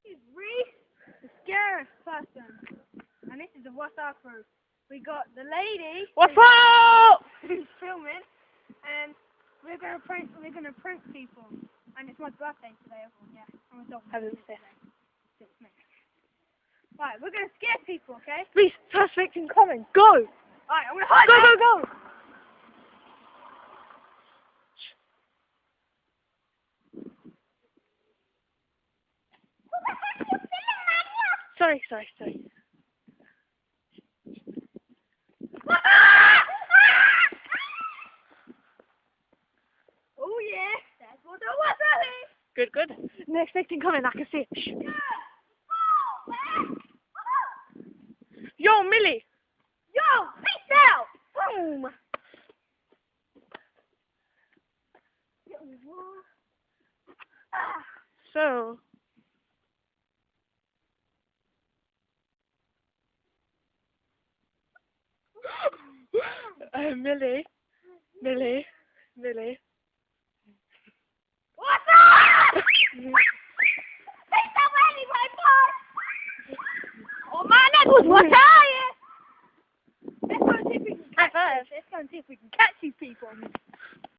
This is Reese, the scariest person. And this is the What's Our Crew. We got the lady. What's up? Who's filming. And we're gonna prank people. And it's my birthday today, everyone, yeah. I'm a dog. Happy birthday. Right, we're gonna scare people, okay? Reese, first victim coming. Go! Alright, I'm gonna hide Go, now. go, go! Sorry. Oh yeah, that's what I was saying. Good. Next victim coming, I can see it. Shh. Yo, Millie! Yo, peace out. Boom! So... Millie. What's up? Take that away, my boy. Oh man, that was what are you? Let's go and see if we can catch these people.